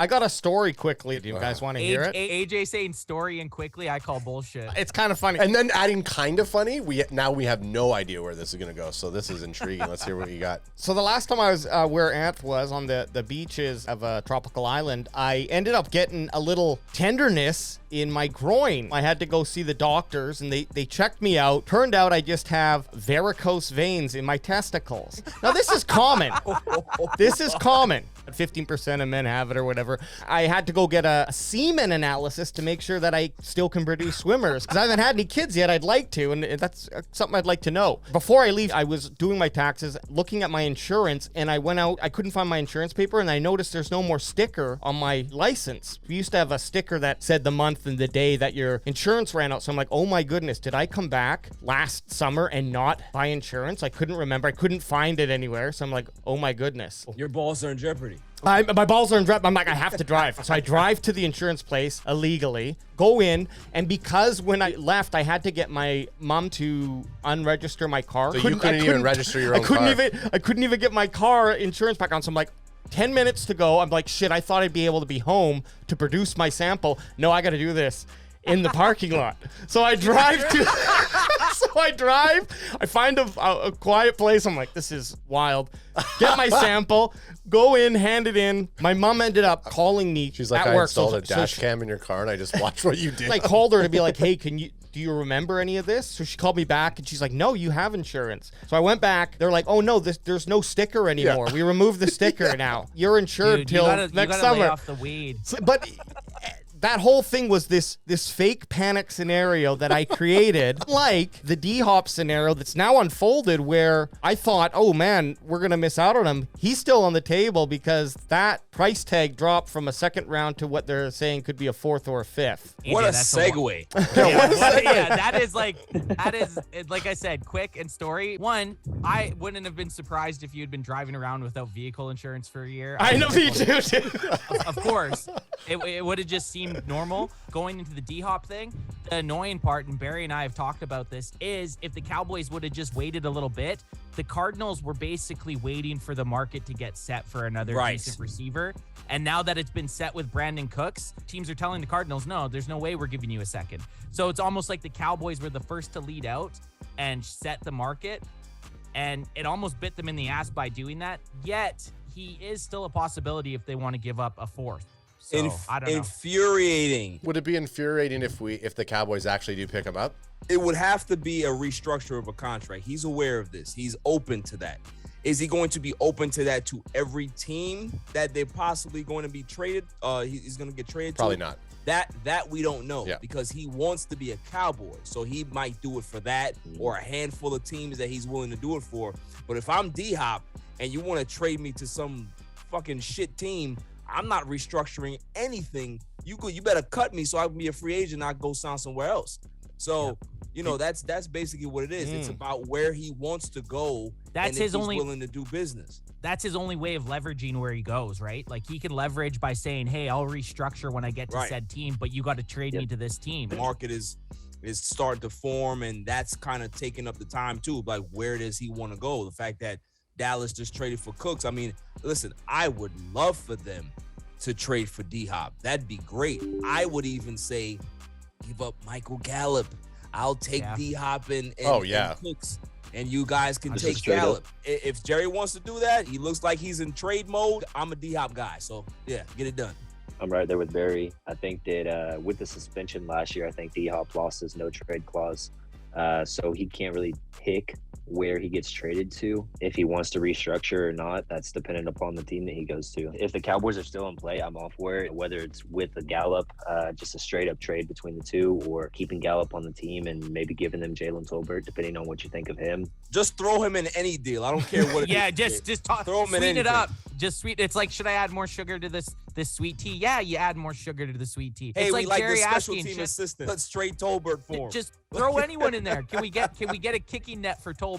I got a story quickly. Do you guys want to hear it? AJ saying story and quickly, I call bullshit. It's kind of funny. And then adding kind of funny, we have no idea where this is going to go. So this is intriguing. Let's hear what you got. So the last time I was where Ant was on the beaches of a tropical island, I ended up getting a little tenderness in my groin. I had to go see the doctors and they checked me out. Turned out I just have varicose veins in my testicles. Now this is common. This is common. 15% of men have it or whatever. I had to go get a semen analysis to make sure that I still can produce swimmers because I haven't had any kids yet. I'd like to, and that's something I'd like to know. Before I leave, I was doing my taxes, looking at my insurance, and I went out. I couldn't find my insurance paper, and I noticed there's no more sticker on my license. We used to have a sticker that said the month and the day that your insurance ran out. So I'm like, oh my goodness, did I come back last summer and not buy insurance? I couldn't remember. I couldn't find it anywhere. So I'm like, oh my goodness. Your balls are in jeopardy. My balls are in dread. I'm like, I have to drive. So I drive to the insurance place illegally, go in, and because when I left, I had to get my mom to unregister my car. So you couldn't even register your own car. I couldn't even get my car insurance back on. So I'm like, 10 minutes to go. I'm like, shit, I thought I'd be able to be home to produce my sample. No, I got to do this in the parking lot. So I drive I find a quiet place. I'm like, this is wild. Get my sample, go in, hand it in. My mom ended up calling me. She's like, at I work. installed a dash cam in your car and I just watched what you did. I called her to be like, hey, do you remember any of this? So she called me back and she's like, no, you have insurance. So I went back. They're like, oh no, there's no sticker anymore. Yeah. We removed the sticker now. You're insured till next summer. Lay off the weed. But that whole thing was this fake panic scenario that I created, like the D-Hop scenario that's now unfolded where I thought, oh man, we're going to miss out on him. He's still on the table because that price tag dropped from a second round to what they're saying could be a fourth or a fifth. What a segue. That is like I said, quick and story. One, I wouldn't have been surprised if you'd been driving around without vehicle insurance for a year. I know me too. Of course. It would have just seemed normal. Going into the D-Hop thing, the annoying part, and Barry and I have talked about this, is if the Cowboys would have just waited a little bit, the Cardinals were basically waiting for the market to get set for another decent receiver. And now that it's been set with Brandon Cooks, teams are telling the Cardinals, no, there's no way we're giving you a second. So it's almost like the Cowboys were the first to lead out and set the market. And it almost bit them in the ass by doing that. Yet, he is still a possibility if they want to give up a fourth. So, I don't know. Infuriating. Would it be infuriating if the Cowboys actually do pick him up? It would have to be a restructure of a contract. He's aware of this. He's open to that. Is he going to be open to that to every team that they're possibly going to be traded? He's going to get traded Probably to? not. That we don't know because he wants to be a Cowboy. So he might do it for that or a handful of teams that he's willing to do it for. But if I'm D-Hop and you want to trade me to some fucking shit team, I'm not restructuring anything. You better cut me so I can be a free agent and I go sign somewhere else. So, that's basically what it is. It's about where he wants to go. That's and his if only he's willing to do business. That's his only way of leveraging where he goes, right? Like he can leverage by saying, hey, I'll restructure when I get to said team, but you got to trade me to this team. The market is starting to form, and that's kind of taking up the time too. Like, where does he want to go? The fact that Dallas just traded for Cooks. I mean, listen, I would love for them to trade for D-Hop. That'd be great. I would even say give up Michael Gallup. I'll take D-Hop and Cooks, and you guys can take Gallup. If Jerry wants to do that, he looks like he's in trade mode. I'm a D-Hop guy. So, yeah, get it done. I'm right there with Barry. I think that with the suspension last year, I think D-Hop lost his no-trade clause. So he can't really pick where he gets traded to. If he wants to restructure or not, that's dependent upon the team that he goes to. If the Cowboys are still in play, I'm all for it. Whether it's with a Gallup, just a straight up trade between the two, or keeping Gallup on the team and maybe giving them Jalen Tolbert, depending on what you think of him. Just throw him in any deal. I don't care what it is. just throw him in anything. It up. Just sweet. It's like, should I add more sugar to this sweet tea? Yeah, you add more sugar to the sweet tea. Hey, it's we like Jerry the special team assistant. Let's trade Tolbert for him. Just throw anyone in there. Can we get a kicking net for Tolbert?